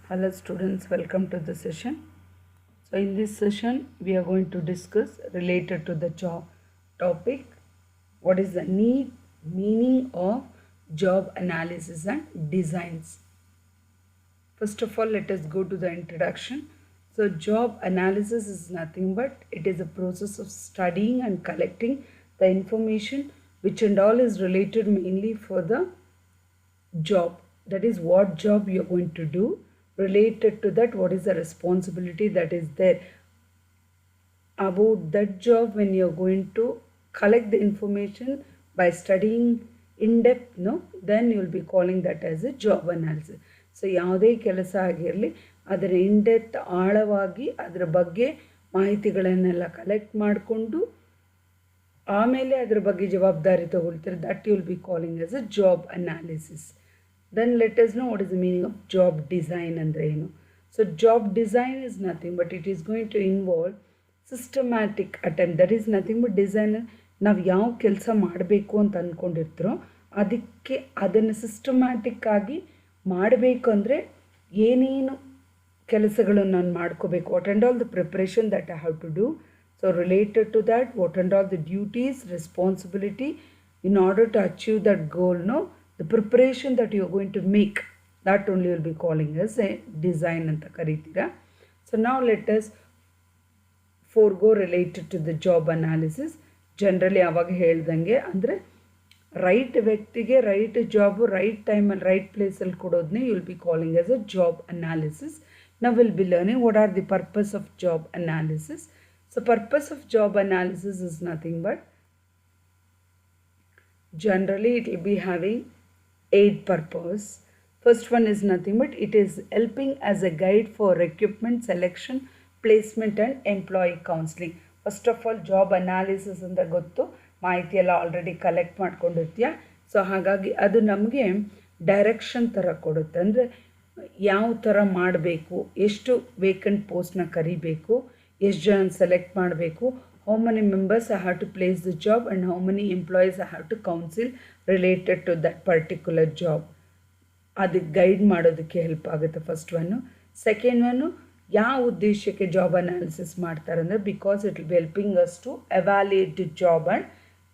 Hello students, welcome to the session. So in this session we are going to discuss related to the job topic, what is the meaning of job analysis and designs. First of all, let us go to the introduction. So job analysis is nothing but it is a process of studying and collecting the information which and all is related mainly for the job. That is what job you are going to do. Related to that, what is the responsibility that is there about that job when you are going to collect the information by studying in depth, no, then you will be calling that as a job analysis. So ಯಾವುದೇ ಕೆಲಸ ಆಗಿರಲಿ ಅದರ in depth ಆಳವಾಗಿ ಅದರ ಬಗ್ಗೆ ಮಾಹಿತಿಗಳನ್ನೆಲ್ಲ collect ಮಾಡಿಕೊಂಡು ಆಮೇಲೆ ಅದರ ಬಗ್ಗೆ ಜವಾಬ್ದಾರಿ ತಗೊಳ್ತಾರೆ. That you will be calling as a job analysis. Then let us know what is the meaning of job design andre enu. So job design is nothing but it is going to involve systematic attempt. That is nothing but design. ನಾವು ಯಾವ ಕೆಲಸ ಮಾಡಬೇಕು ಅಂತ ಅಂದ್ಕೊಂಡಿರ್ತೀರೋ ಅದಕ್ಕೆ ಅದನ್ನು systematic ಆಗಿ ಮಾಡಬೇಕು ಅಂದರೆ ಏನೇನು ಕೆಲಸಗಳನ್ನು ನಾನು ಮಾಡ್ಕೋಬೇಕು, what and all the preparation that I have to do. So related to that, what and all the duties, responsibility in order to achieve that goal, no, the preparation that you are going to make, that only will be calling as a design anta karitira. So now let us forego related to the job analysis. Generally aವಾಗ ಹೇಳ್ದಂಗೆ ಅಂದರೆ right ವ್ಯಕ್ತಿಗೆ right job right ಟೈಮಲ್ಲಿ right ಪ್ಲೇಸಲ್ಲಿ ಕೊಡೋದನ್ನೇ you will be calling as a job analysis. ನಾವು will be learning what are the purpose of job analysis. So purpose of job analysis is nothing but generally it will be having 8 purpose. First one is nothing but it is helping as a guide for recruitment, selection, placement and employee counseling. First of all, job analysis ಅಂತ ಗೊತ್ತು, ಮಾಹಿತಿ ಎಲ್ಲ already collect ಮಾಡ್ಕೊಂಡಿರ್ತೀಯ. So ಹಾಗಾಗಿ ಅದು ನಮಗೆ direction ಥರ ಕೊಡುತ್ತೆ. ಅಂದರೆ ಯಾವ ಥರ ಮಾಡಬೇಕು, ಎಷ್ಟು ವೇಕೆಂಟ್ ಪೋಸ್ಟ್ನ ಕರಿಬೇಕು, ಎಷ್ಟು ಜನ ಸೆಲೆಕ್ಟ್ ಮಾಡಬೇಕು, how many members I have to place the job and how many employees I have to counsel related to that particular job. ಅದಕ್ಕೆ ಗೈಡ್ ಮಾಡೋದಕ್ಕೆ ಹೆಲ್ಪ್ ಆಗುತ್ತೆ ಫಸ್ಟ್ ಒನ್ನು. ಸೆಕೆಂಡ್ ಒನ್ನು, ಯಾವ ಉದ್ದೇಶಕ್ಕೆ ಜಾಬ್ ಅನಾಲಿಸಿಸ್ ಮಾಡ್ತಾರೆ ಅಂದರೆ because it will be helping us to evaluate the job and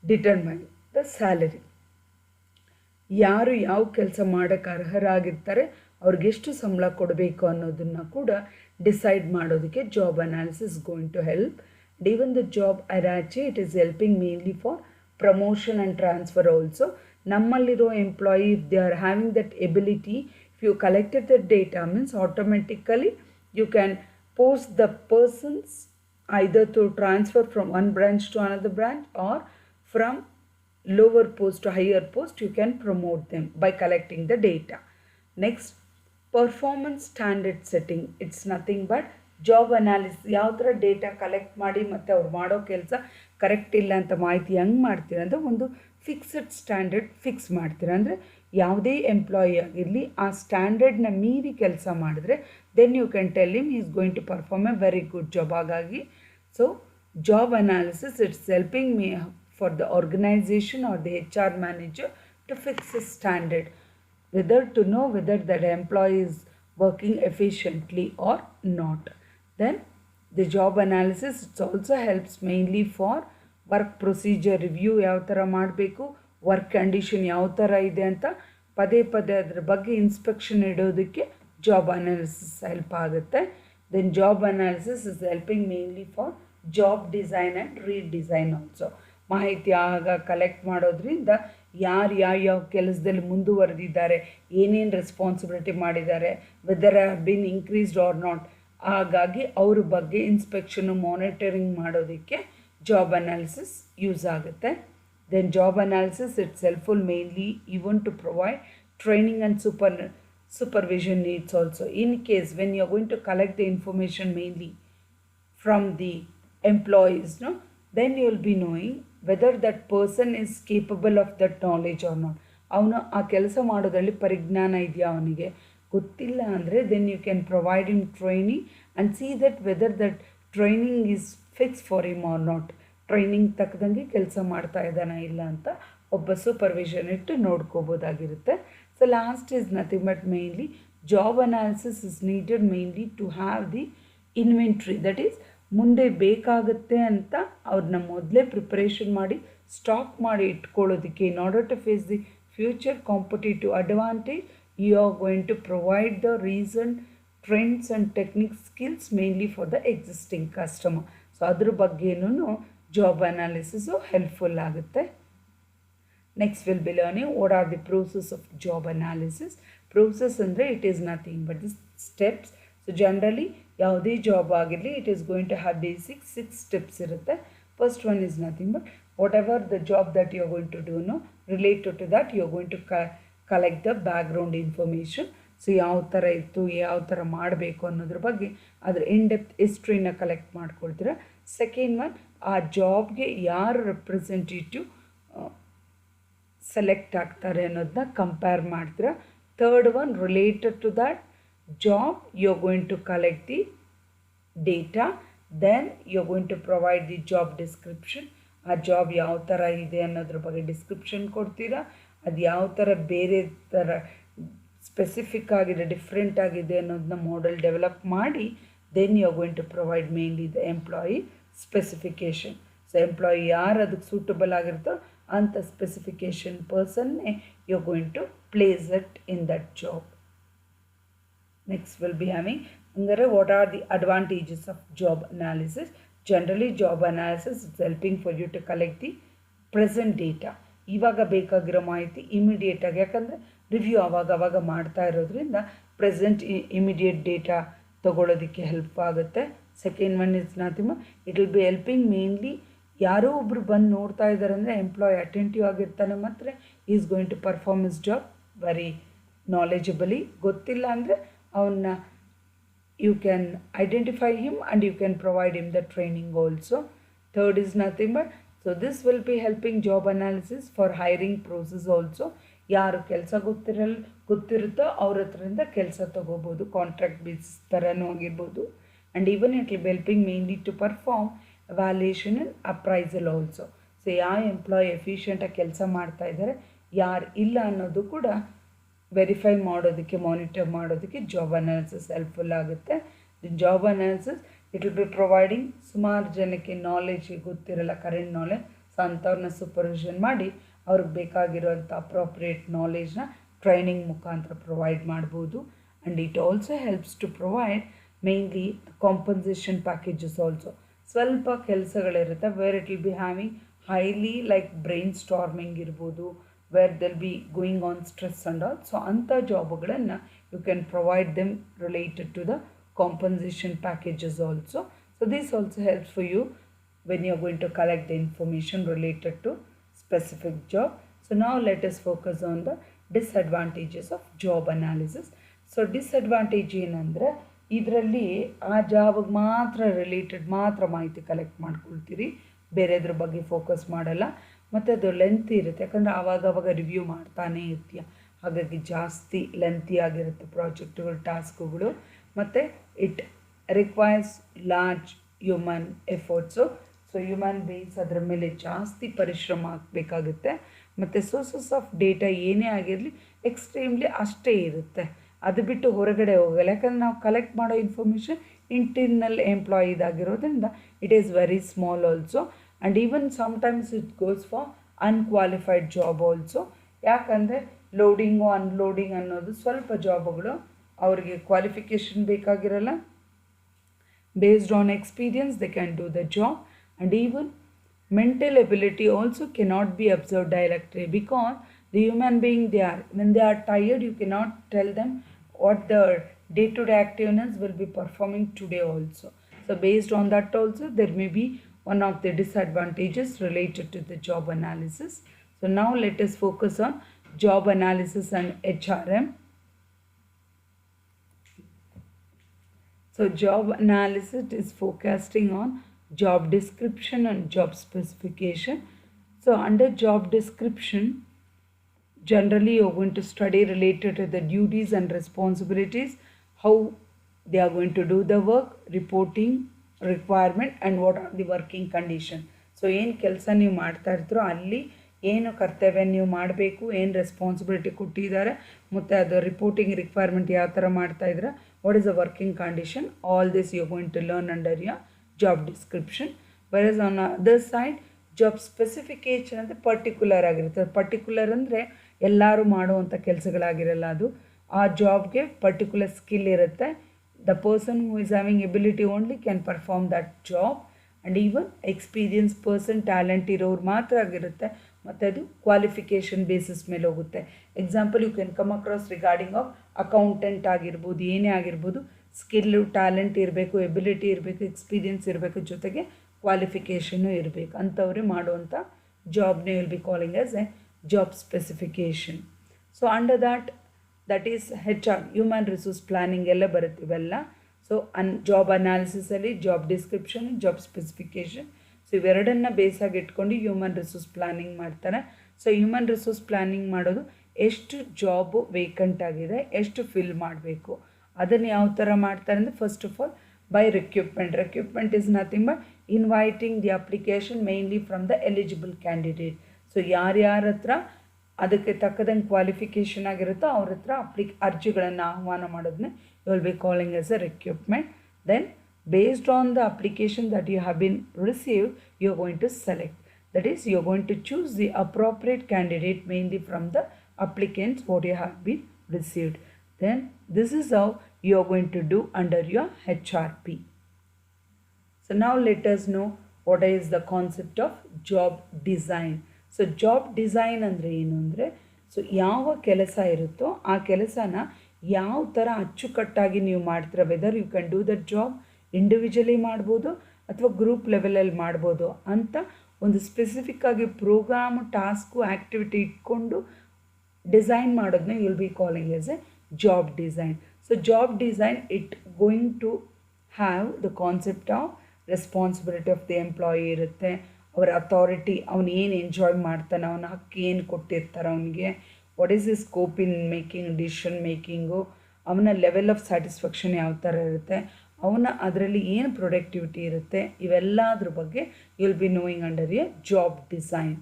determine the salary. ಯಾರು ಯಾವ ಕೆಲಸ ಮಾಡೋಕ್ಕೆ ಅರ್ಹರಾಗಿರ್ತಾರೆ ಅವ್ರಿಗೆ ಎಷ್ಟು ಸಂಬಳ ಕೊಡಬೇಕು ಅನ್ನೋದನ್ನು ಕೂಡ ಡಿಸೈಡ್ ಮಾಡೋದಕ್ಕೆ job analysis going to help. And even the job hierarchy, it is helping mainly for promotion and transfer also. Nammalliro employee, if they are having that ability, if you collected the data means automatically you can post the persons either to transfer from one branch to another branch or from lower post to higher post, you can promote them by collecting the data. Next, performance standard setting. It's nothing but job analysis. ಯಾವ ಥರ data collect ಮಾಡಿ ಮತ್ತು ಅವ್ರು ಮಾಡೋ ಕೆಲಸ correct ಇಲ್ಲ ಅಂತ ಮಾಹಿತಿ ಹೆಂಗೆ ಮಾಡ್ತೀರ ಅಂದರೆ ಒಂದು ಫಿಕ್ಸಡ್ ಸ್ಟ್ಯಾಂಡರ್ಡ್ ಫಿಕ್ಸ್ ಮಾಡ್ತೀರ. ಅಂದರೆ ಯಾವುದೇ ಎಂಪ್ಲಾಯಿ ಆಗಿರಲಿ ಆ ಸ್ಟ್ಯಾಂಡರ್ಡ್ನ ಮೀರಿ ಕೆಲಸ ಮಾಡಿದ್ರೆ then you can tell him is going to perform a very good job. ಹಾಗಾಗಿ so job analysis it's helping me for the organisation or the HR manager to fix a standard, whether to know whether that employee is working efficiently or not. Then the job analysis, it also helps mainly for work procedure review. ಯಾವ ಥರ ಮಾಡಬೇಕು, work condition ಯಾವ ಥರ ಇದೆ ಅಂತ ಪದೇ ಪದೇ ಅದರ ಬಗ್ಗೆ ಇನ್ಸ್ಪೆಕ್ಷನ್ ಇಡೋದಕ್ಕೆ ಜಾಬ್ ಅನಾಲಿಸಿಸ್ ಹೆಲ್ಪ್ ಆಗುತ್ತೆ. Then job analysis is helping mainly for job design and redesign also. ಮಾಹಿತಿ ಆಗ ಕಲೆಕ್ಟ್ ಮಾಡೋದ್ರಿಂದ ಯಾರು ಯಾವ ಕೆಲಸದಲ್ಲಿ ಮುಂದುವರೆದಿದ್ದಾರೆ, ಏನೇನು ರೆಸ್ಪಾನ್ಸಿಬಿಲಿಟಿ ಮಾಡಿದ್ದಾರೆ, whether have been increased or not, ಹಾಗಾಗಿ ಅವ್ರ ಬಗ್ಗೆ ಇನ್ಸ್ಪೆಕ್ಷನು ಮಾನಿಟರಿಂಗ್ ಮಾಡೋದಕ್ಕೆ ಜಾಬ್ ಅನಾಲಿಸಿಸ್ ಯೂಸ್ ಆಗುತ್ತೆ. Then job analysis it's helpful mainly even to provide training and supervision needs also. In case when you are going to collect the information mainly from the employees, no, then you will be knowing whether that person is capable of that knowledge or not. ಅವನು ಆ ಕೆಲಸ ಮಾಡೋದ್ರಲ್ಲಿ ಪರಿಜ್ಞಾನ ಇದೆಯಾ, ಅವನಿಗೆ ಗೊತ್ತಿಲ್ಲ ಅಂದರೆ then you can provide him training and see that whether that training is fix for him or not. Training ತಕ್ಕದಂಗೆ ಕೆಲಸ ಮಾಡ್ತಾ ಇದ್ದಾನ ಇಲ್ಲ ಅಂತ ಒಬ್ಬ ಸೂಪರ್ವಿಷನ್ ಇಟ್ಟು ನೋಡ್ಕೋಬೋದಾಗಿರುತ್ತೆ. So last is nothing but mainly job analysis is needed mainly to have the inventory, that is ಮುಂದೆ ಬೇಕಾಗುತ್ತೆ ಅಂತ ಅವ್ರನ್ನ ಮೊದಲೇ ಪ್ರಿಪ್ರೇಷನ್ ಮಾಡಿ ಸ್ಟಾಕ್ ಮಾಡಿ ಇಟ್ಕೊಳ್ಳೋದಕ್ಕೆ. In order to face the future competitive advantage you are going to provide the reason trends and technique skills mainly for the existing customer. So ಅದ್ರ ಬಗ್ಗೆನೂ ಜಾಬ್ ಅನಾಲಿಸಿಸು ಹೆಲ್ಪ್ಫುಲ್ ಆಗುತ್ತೆ. Next will be learning what are the process of job analysis. Process ಅಂದರೆ it is nothing but the steps. So generally ಯಾವುದೇ job ಆಗಿರಲಿ it is going to have basic 6 steps ಇರುತ್ತೆ. First one is nothing but whatever the job that you are going to do no related to that you are going to collect the background information. So ಯಾವ ಥರ ಇತ್ತು, ಯಾವ ಥರ ಮಾಡಬೇಕು ಅನ್ನೋದ್ರ ಬಗ್ಗೆ ಅದರ ಇನ್ ಡೆಪ್ತ್ ಹಿಸ್ಟ್ರಿನ ಕಲೆಕ್ಟ್ ಮಾಡ್ಕೊಳ್ತೀರ. ಸೆಕೆಂಡ್ ಒನ್, ಆ ಜಾಬ್ಗೆ ಯಾರು ರೆಪ್ರೆಸೆಂಟೇಟಿವ್ ಸೆಲೆಕ್ಟ್ ಆಗ್ತಾರೆ ಅನ್ನೋದನ್ನ ಕಂಪೇರ್ ಮಾಡ್ತೀರ. Third one, related to that job you are going to collect the data, then you are going to provide the job description. ಆ ಜಾಬ್ ಯಾವ ಥರ ಇದೆ ಅನ್ನೋದ್ರ ಬಗ್ಗೆ ಡಿಸ್ಕ್ರಿಪ್ಷನ್ ಕೊಡ್ತೀರಾ. ಅದು ಯಾವ ಥರ ಬೇರೆ ಥರ ಸ್ಪೆಸಿಫಿಕ್ ಆಗಿದೆ, ಡಿಫ್ರೆಂಟ್ ಆಗಿದೆ ಅನ್ನೋದನ್ನ ಮಾಡೆಲ್ ಡೆವಲಪ್ ಮಾಡಿ then you are going to provide mainly the employee specification. So employee ಯಾರು ಅದಕ್ಕೆ ಸೂಟಬಲ್ ಆಗಿರುತ್ತೋ ಅಂಥ ಸ್ಪೆಸಿಫಿಕೇಷನ್ ಪರ್ಸನ್ನೇ you are going to place it in that job. Next will be having ಹಂಗಾರೆ what are the advantages of job analysis. Generally job analysis it's helping for you to collect the present data. ಇವಾಗ ಬೇಕಾಗಿರೋ ಮಾಹಿತಿ ಇಮಿಡಿಯೇಟಾಗಿ, ಯಾಕಂದರೆ review ಅವಾಗ ಮಾಡ್ತಾ ಇರೋದ್ರಿಂದ present immediate data ತೊಗೊಳೋದಕ್ಕೆ help ಆಗುತ್ತೆ. Second one is nothing, it will be helping mainly ಯಾರೋ ಒಬ್ಬರು ಬಂದು ನೋಡ್ತಾ ಇದ್ದಾರೆ ಅಂದರೆ ಎಂಪ್ಲಾಯ್ ಅಟೆಂಟಿವ್ ಆಗಿರ್ತಾನೆ, ಮಾತ್ರ is going to perform his job very knowledgeably. ಗೊತ್ತಿಲ್ಲ ಅಂದರೆ ಅವನ್ನ you can identify him and you can provide him the training also. Third is nothing but, so this will be helping job analysis for hiring process also. ಯಾರು ಕೆಲಸ ಗೊತ್ತಿರುತ್ತೋ ಅವ್ರ ಹತ್ರದಿಂದ ಕೆಲಸ ತೊಗೋಬೋದು, contract basis ಥರನೂ ಆಗಿರ್ಬೋದು. And even it will be helping mainly to perform valuation and appraisal also. So ಯಾವ employ ಎಫಿಷಿಯೆಂಟಾಗಿ ಕೆಲಸ ಮಾಡ್ತಾ ಇದ್ದಾರೆ, ಯಾರು ಇಲ್ಲ ಅನ್ನೋದು ಕೂಡ ವೆರಿಫೈ ಮಾಡೋದಕ್ಕೆ, ಮಾನಿಟರ್ ಮಾಡೋದಕ್ಕೆ ಜಾಬ್ ಅನಾಲಿಸಿಸ್ ಹೆಲ್ಪ್ಫುಲ್ ಆಗುತ್ತೆ. Job analysis it will be providing ಸುಮಾರು ಜನಕ್ಕೆ ನಾಲೆಜ್ ಗೊತ್ತಿರಲ್ಲ, ಕರೆಂಟ್ ನಾಲೆಜ್. ಸೊ ಅಂಥವ್ರನ್ನ ಸೂಪರ್ವಿಷನ್ ಮಾಡಿ ಅವ್ರಿಗೆ ಬೇಕಾಗಿರೋಂಥ ಅಪ್ರೋಪ್ರಿಯೇಟ್ ನಾಲೆಜ್ನ ಟ್ರೈನಿಂಗ್ ಮುಖಾಂತರ ಪ್ರೊವೈಡ್ ಮಾಡ್ಬೋದು. And it also helps to provide mainly compensation packages also. ಸ್ವಲ್ಪ ಕೆಲಸಗಳಿರುತ್ತೆ where it will be having highly like brainstorming ಇರ್ಬೋದು, where they'll be going on stress and all. So anta jobಗಳನ್ನು you can provide them related to the compensation packages also. So this also helps for you when you're going to collect the information related to specific job. So now let us focus on the disadvantages of job analysis. So disadvantage ಏನಂದರೆ ಇದರಲ್ಲಿ ಆ ಜಾಬ್ಗೆ ಮಾತ್ರ related ಮಾತ್ರ ಮಾಹಿತಿ collect ಮಾಡ್ಕೊಳ್ತೀರಿ, ಬೇರೆದ್ರ ಬಗ್ಗೆ focus ಮಾಡಲ್ಲ. ಮತ್ತು ಅದು ಲೆಂತಿ ಇರುತ್ತೆ, ಯಾಕಂದರೆ ಆವಾಗವಾಗ ರಿವ್ಯೂ ಮಾಡ್ತಾನೇ ಇರ್ತೀಯ, ಹಾಗಾಗಿ ಜಾಸ್ತಿ ಲೆಂತಿ ಆಗಿರುತ್ತೆ ಪ್ರಾಜೆಕ್ಟುಗಳು, ಟಾಸ್ಕುಗಳು. ಮತ್ತು it requires large human efforts. So human base ಅದರ ಮೇಲೆ ಜಾಸ್ತಿ ಪರಿಶ್ರಮ ಹಾಕಬೇಕಾಗುತ್ತೆ. ಮತ್ತು ಸೋರ್ಸಸ್ ಆಫ್ ಡೇಟಾ ಏನೇ ಆಗಿರಲಿ ಎಕ್ಸ್ಟ್ರೀಮ್ಲಿ ಅಷ್ಟೇ ಇರುತ್ತೆ, ಅದು ಬಿಟ್ಟು ಹೊರಗಡೆ ಹೋಗಲ್ಲ. ಯಾಕಂದರೆ ನಾವು ಕಲೆಕ್ಟ್ ಮಾಡೋ ಇನ್ಫಾರ್ಮೇಷನ್ ಇಂಟರ್ನಲ್ ಎಂಪ್ಲಾಯಿದಾಗಿರೋದ್ರಿಂದ it is very small also. And even sometimes it goes for unqualified job also. ಯಾಕಂದರೆ ಲೋಡಿಂಗು ಅನ್ಲೋಡಿಂಗ್ ಅನ್ನೋದು ಸ್ವಲ್ಪ ಜಾಬುಗಳು ಅವರಿಗೆ ಕ್ವಾಲಿಫಿಕೇಷನ್ ಬೇಕಾಗಿರಲ್ಲ. Based on experience they can do the job. And even mental ability also cannot be observe directly, because the human being when they are tired you cannot tell them what the day-to-day activeness will be performing today also. So based on that also there may be one of the disadvantages related to the job analysis. So now let us focus on job analysis and HRM. So job analysis is focusing on job description and job specification. So under job description, generally you're going to study related to the duties and responsibilities, how they are going to do the work, reporting requirement and what are the working condition. So ಏನು ಕೆಲಸ ನೀವು ಮಾಡ್ತಾ ಇರ್ತೀರೋ ಅಲ್ಲಿ ಏನು ಕರ್ತವ್ಯ ನೀವು ಮಾಡಬೇಕು, ಏನು ರೆಸ್ಪಾನ್ಸಿಬಿಲಿಟಿ ಕೊಟ್ಟಿದ್ದಾರೆ, ಮತ್ತು ಅದು ರಿಪೋರ್ಟಿಂಗ್ ರಿಕ್ವೈರ್ಮೆಂಟ್ ಯಾವ ಥರ ಮಾಡ್ತಾಯಿದ್ರೆ, what is the working condition, all this you going to learn under your job description. Versus on other side job specification ಅಂದರೆ ಪರ್ಟಿಕ್ಯುಲರ್ ಆಗಿರುತ್ತೆ. ಪರ್ಟಿಕ್ಯುಲರ್ ಅಂದರೆ ಎಲ್ಲರೂ ಮಾಡುವಂಥ ಕೆಲಸಗಳಾಗಿರಲ್ಲ, ಅದು ಆ ಜಾಬ್ಗೆ ಪರ್ಟಿಕ್ಯುಲರ್ ಸ್ಕಿಲ್ ಇರುತ್ತೆ. The person who is having ability only can perform that job. And even experience person, talent ಇರೋರು ಮಾತ್ರ ಆಗಿರುತ್ತೆ, ಮತ್ತು ಅದು ಕ್ವಾಲಿಫಿಕೇಷನ್ ಬೇಸಿಸ್ ಮೇಲೆ ಹೋಗುತ್ತೆ. Example you can come across regarding of accountant ಆಗಿರ್ಬೋದು, ಏನೇ ಆಗಿರ್ಬೋದು, ಸ್ಕಿಲ್ಲು, ಟ್ಯಾಲೆಂಟ್ ಇರಬೇಕು, ಎಬಿಲಿಟಿ ಇರಬೇಕು, ಎಕ್ಸ್ಪೀರಿಯನ್ಸ್ ಇರಬೇಕು, ಜೊತೆಗೆ ಕ್ವಾಲಿಫಿಕೇಷನ್ನು ಇರಬೇಕು. ಅಂಥವ್ರೆ ಮಾಡುವಂಥ ಜಾಬ್ನೇ will be calling as a job specification. So under that is HR, human resource planning ಎಲ್ಲ ಬರುತ್ತೆ ಇವೆಲ್ಲ. ಸೊ ಜಾಬ್ ಅನಾಲಿಸಿಸಲ್ಲಿ job description, job specification, so ಇವೆರಡನ್ನು ಬೇಸಾಗಿ ಇಟ್ಕೊಂಡು ಹ್ಯೂಮನ್ ರಿಸೋರ್ಸ್ ಪ್ಲಾನಿಂಗ್ ಮಾಡ್ತಾರೆ. ಸೊ ಹ್ಯೂಮನ್ ರಿಸೋರ್ಸ್ ಪ್ಲಾನಿಂಗ್ ಮಾಡೋದು ಎಷ್ಟು ಜಾಬು ವೇಕೆಂಟ್ ಆಗಿದೆ, ಎಷ್ಟು ಫಿಲ್ ಮಾಡಬೇಕು, ಅದನ್ನು ಯಾವ ಥರ ಮಾಡ್ತಾರೆ ಅಂದರೆ, first of all by recruitment. Recruitment is nothing but inviting the application mainly from the eligible candidate. So ಯಾರ್ಯಾರ ಹತ್ರ ಅದಕ್ಕೆ ತಕ್ಕದಂಗೆ ಕ್ವಾಲಿಫಿಕೇಷನ್ ಆಗಿರುತ್ತೋ ಅವ್ರ ಹತ್ರ ಅರ್ಜಿಗಳನ್ನು ಆಹ್ವಾನ ಮಾಡೋದನ್ನ you will be calling as a recruitment. Then based on the application that you have been received, you are going to select. That is, you are going to choose the appropriate candidate mainly from the applicants what you have been received. Then this is how you are going to do under your HRP. So now let us know what is the concept of job design. So job design ಅಂದರೆ ಏನು ಅಂದರೆ, so ಯಾವ ಕೆಲಸ ಇರುತ್ತೋ ಆ ಕೆಲಸನ ಯಾವ ಥರ ಅಚ್ಚುಕಟ್ಟಾಗಿ ನೀವು ಮಾಡ್ತೀರ, whether you can do that job individually ಮಾಡ್ಬೋದು ಅಥವಾ ಗ್ರೂಪ್ ಲೆವೆಲಲ್ಲಿ ಮಾಡ್ಬೋದು ಅಂತ ಒಂದು ಸ್ಪೆಸಿಫಿಕ್ಕಾಗಿ ಪ್ರೋಗ್ರಾಮು, ಟಾಸ್ಕು, ಆ್ಯಕ್ಟಿವಿಟಿ ಇಟ್ಕೊಂಡು ಡಿಸೈನ್ ಮಾಡೋದನ್ನ you will be calling as a job design. So job design it going to have the concept of responsibility of the employee ಇರುತ್ತೆ, ಅವರ ಅಥಾರಿಟಿ, ಅವನು ಏನು ಎಂಜಾಯ್ ಮಾಡ್ತಾನೆ, ಅವನ ಹಕ್ಕು ಏನು ಕೊಟ್ಟಿರ್ತಾರೆ ಅವನಿಗೆ, what is the scope in making decision making, ಅವನ ಲೆವೆಲ್ ಆಫ್ ಸ್ಯಾಟಿಸ್ಫ್ಯಾಕ್ಷನ್ ಯಾವ ಥರ ಇರುತ್ತೆ, ಅವನ ಅದರಲ್ಲಿ ಏನು ಪ್ರೊಡಕ್ಟಿವಿಟಿ ಇರುತ್ತೆ, ಇವೆಲ್ಲದ್ರ ಬಗ್ಗೆ you will be knowing under a job design.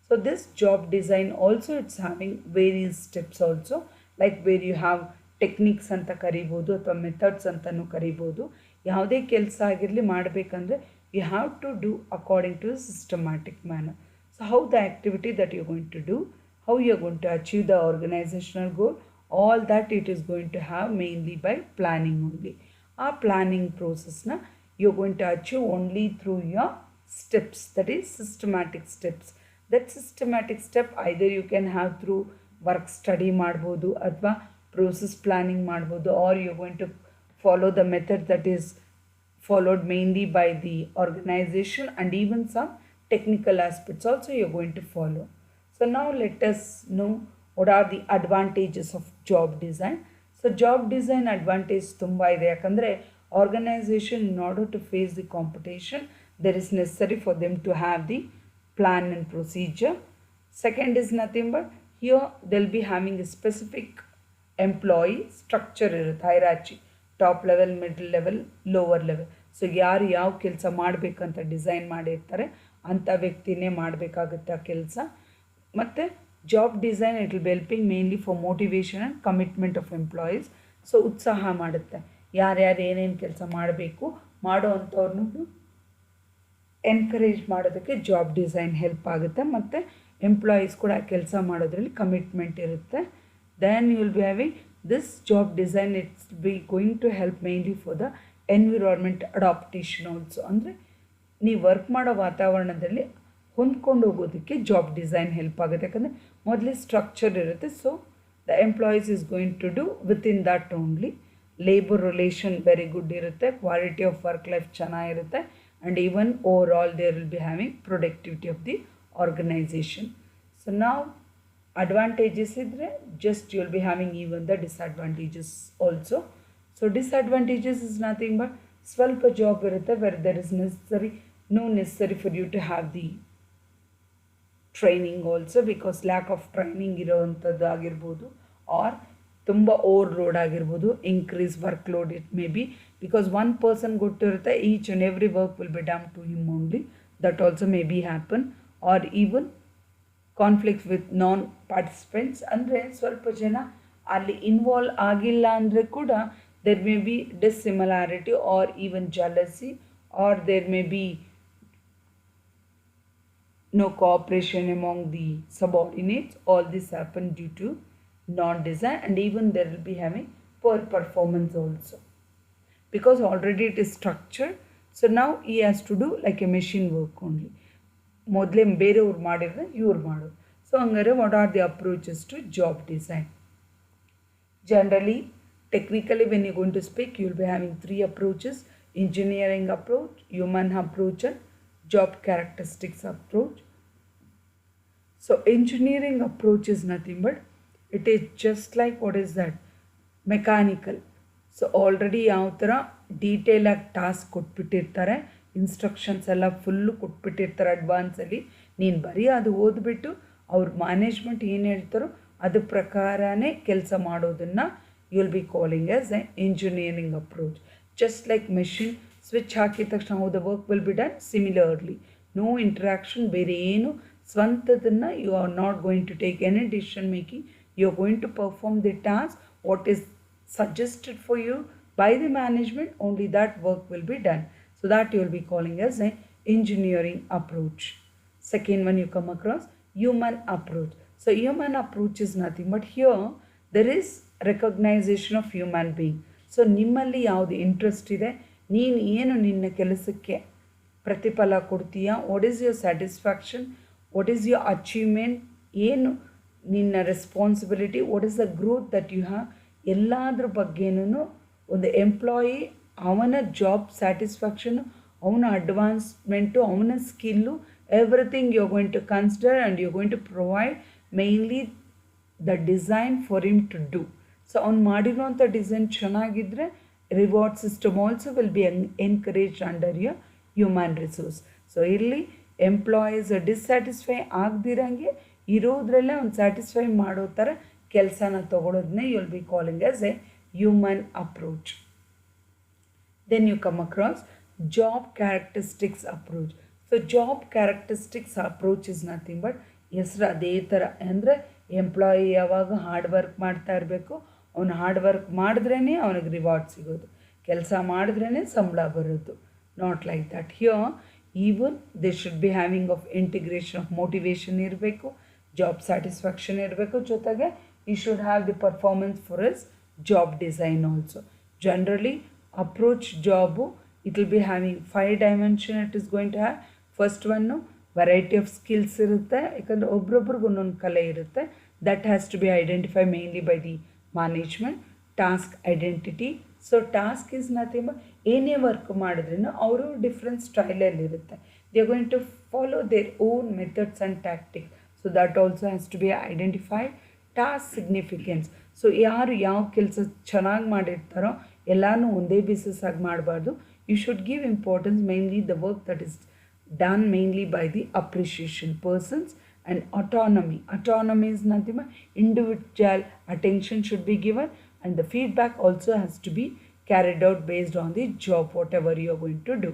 So this job design also it's having various steps also, like where you have techniques ಅಂತ ಕರಿಬೋದು ಅಥವಾ ಮೆಥಡ್ಸ್ ಅಂತಲೂ ಕರಿಬೋದು. ಯಾವುದೇ ಕೆಲಸ ಆಗಿರಲಿ ಮಾಡಬೇಕಂದ್ರೆ you have to do according to a systematic manner. So how the activity that you're going to do, how you're going to achieve the organizational goal, all that it is going to have mainly by planning only. Our planning process na you're going to achieve only through your steps, that is systematic steps. That systematic step either you can have through work study ಮಾಡ್ಬೋದು ಅಥವಾ process planning ಮಾಡ್ಬೋದು, or you're going to follow the method that is followed mainly by the organization, and even some technical aspects also you're going to follow. So now let us know what are the advantages of job design. So job design advantage tumba ide, yakandre organization in order to face the competition there is necessary for them to have the plan and procedure. Second is nothing but here they'll be having a specific employee structure irutte, hierarchy, top level, middle level, lower level. So ಯಾರು ಯಾವ ಕೆಲಸ ಮಾಡಬೇಕಂತ design ಮಾಡಿರ್ತಾರೆ ಅಂಥ ವ್ಯಕ್ತಿನೇ ಮಾಡಬೇಕಾಗುತ್ತೆ ಆ ಕೆಲಸ. ಮತ್ತು job design it will be helping mainly for motivation and commitment of employees. So ಉತ್ಸಾಹ ಮಾಡುತ್ತೆ, ಯಾರ್ಯಾರು ಏನೇನು ಕೆಲಸ ಮಾಡಬೇಕು ಮಾಡೋ ಅಂಥವ್ರನ್ನೂ ಎನ್ಕರೇಜ್ ಮಾಡೋದಕ್ಕೆ ಜಾಬ್ ಡಿಸೈನ್ ಹೆಲ್ಪ್ ಆಗುತ್ತೆ. ಮತ್ತು ಎಂಪ್ಲಾಯೀಸ್ ಕೂಡ ಕೆಲಸ ಮಾಡೋದ್ರಲ್ಲಿ ಕಮಿಟ್ಮೆಂಟ್ ಇರುತ್ತೆ. Then you will be having this job design, it's be going to help mainly for the environment adaptation also. ಅಂದರೆ ನೀವು ವರ್ಕ್ ಮಾಡೋ ವಾತಾವರಣದಲ್ಲಿ ಹೊಂದ್ಕೊಂಡು ಹೋಗೋದಕ್ಕೆ ಜಾಬ್ ಡಿಸೈನ್ ಹೆಲ್ಪ್ ಆಗುತ್ತೆ, ಯಾಕಂದರೆ ಮೊದಲೇ ಸ್ಟ್ರಕ್ಚರ್ ಇರುತ್ತೆ. So the employees is going to do within that only. Labour relation very good ಇರುತ್ತೆ, ಕ್ವಾಲಿಟಿ ಆಫ್ ವರ್ಕ್ ಲೈಫ್ ಚೆನ್ನಾಗಿರುತ್ತೆ, and even over all there will be having productivity of the organisation. So ನಾವು advantages idre just you will be having even the disadvantages also. So disadvantages is nothing but swalpa job irutte where there is no necessary for you to have the training also, because lack of training iruvantadu agirbodu, or tumba overload agirbodu, increase workload it may be, because one person gottirutte each and every work will be done to him only, that also may be happen. Or even conflict with non participants ಅಂದರೆ ಸ್ವಲ್ಪ ಜನ ಅಲ್ಲಿ involve ಆಗಿಲ್ಲ ಅಂದರೆ ಕೂಡ there may be dissimilarity or even jealousy, or there may be no cooperation among the subordinates. All this happen due to non-design, and even there will be having poor performance also, because already it is structured. So now he has to do like a machine work only. ಮೊದಲೇ ಬೇರೆಯವ್ರು ಮಾಡಿದ್ರೆ ಇವ್ರು ಮಾಡೋದು. So ಹಂಗಾರೆ what are the approaches to job design? Generally, technically, when you're going to speak, you'll be having three approaches: engineering approach, human approach, and job characteristics approach. So engineering approach is nothing but it is just like, what is that? Mechanical. So already ಯಾವ ಥರ detail ಆಗಿ task ಕೊಟ್ಬಿಟ್ಟಿರ್ತಾರೆ, instructions ಎಲ್ಲ full ಕೊಟ್ಬಿಟ್ಟಿರ್ತಾರೆ ಅಡ್ವಾನ್ಸಲ್ಲಿ. ನೀನು ಬರೀ ಅದು ಓದ್ಬಿಟ್ಟು ಅವ್ರ management ಏನು ಹೇಳ್ತಾರೋ ಅದ್ರ ಪ್ರಕಾರನೇ ಕೆಲಸ ಮಾಡೋದನ್ನು you will be calling as a engineering approach. Just like machine switch ಹಾಕಿದ ತಕ್ಷಣ how the work will be done, similarly no interaction, ಬೇರೆ ಏನು ಸ್ವಂತದನ್ನು you are not going to take any decision making. You are going to perform the task what is suggested for you by the management, only that work will be done. So that you will be calling as an engineering approach. Second one you come across, human approach. So human approach is nothing but here there is recognition of human being. So ನಿಮ್ಮಲ್ಲಿ ಯಾವುದು interest ಇದೆ, ನೀನು ಏನು ನಿನ್ನ ಕೆಲಸಕ್ಕೆ ಪ್ರತಿಫಲ ಕೊಡ್ತೀಯಾ, what is your satisfaction, what is your achievement, ಏನು ನಿನ್ನ responsibility, what is the growth that you have, ಎಲ್ಲದ್ರ ಬಗ್ಗೆನೂ ಒಂದು ಎಂಪ್ಲಾಯಿ ಅವನ ಜಾಬ್ ಸ್ಯಾಟಿಸ್ಫ್ಯಾಕ್ಷನು, ಅವನ ಅಡ್ವಾನ್ಸ್ಮೆಂಟು, ಅವನ skill, everything you are going to consider and you are going to provide mainly the design for him to do. So ಅವ್ನು ಮಾಡಿರುವಂಥ design ಚೆನ್ನಾಗಿದ್ದರೆ reward system also will be encourage under your human resource. So ಇಲ್ಲಿ employees ಡಿಸ್ಸ್ಯಾಟಿಸ್ಫೈ ಆಗದಿರಂಗೆ ಇರೋದ್ರಲ್ಲೇ ಅವ್ನು satisfy ಮಾಡೋ ಥರ ಕೆಲಸನ ತಗೊಳ್ಳೋದನ್ನೇ you will be calling as a human approach. Then you come across job characteristics approach. So job characteristics approach is nothing but ಹೆಸರು ಅದೇ ಥರ, ಅಂದರೆ ಎಂಪ್ಲಾಯಿ ಯಾವಾಗ ಹಾರ್ಡ್ ವರ್ಕ್ ಮಾಡ್ತಾ ಇರಬೇಕು, ಅವನು ಹಾರ್ಡ್ ವರ್ಕ್ ಮಾಡಿದ್ರೇ ಅವನಿಗೆ ರಿವಾರ್ಡ್ ಸಿಗೋದು, ಕೆಲಸ ಮಾಡಿದ್ರೇ ಸಂಬಳ ಬರೋದು. Not like that here. Even they should be having of integration of motivation ಇರಬೇಕು, ಜಾಬ್ ಸ್ಯಾಟಿಸ್ಫ್ಯಾಕ್ಷನ್ ಇರಬೇಕು, ಜೊತೆಗೆ he should have the performance for his job design also. Generally, approach job, it will be having 5 dimension it is going to have. First one, variety of skills irutte, ಯಾಕಂದರೆ ಒಬ್ರೊಬ್ರಿಗೆ ಒಂದೊಂದು ಕಲೆ ಇರುತ್ತೆ. That has to be identified mainly by the management. Task identity. So task is nothing but ಏನೇ work ಮಾಡಿದ್ರೂ ಅವರು different ಸ್ಟೈಲಲ್ಲಿ ಇರುತ್ತೆ. They are going to follow their own methods and tactics. So that also has to be identified. Task significance. So ಯಾರು ಯಾವ ಕೆಲಸ ಚೆನ್ನಾಗಿ ಮಾಡಿರ್ತಾರೋ ಎಲ್ಲನೂ ಒಂದೇ ಬೇಸಿಸ್ ಆಗಿ ಮಾಡಬಾರ್ದು. You should give importance mainly the work that is done mainly by the appreciation persons and autonomy. Autonomy is nothing but individual attention should be given and the feedback also has to be carried out based on the job whatever you are going to do.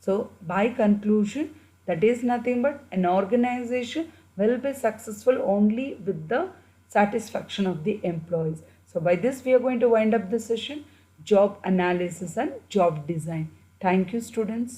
So by conclusion, that is nothing but an organization will be successful only with the satisfaction of the employees. So by this we are going to wind up the session, job analysis and job design. Thank you students.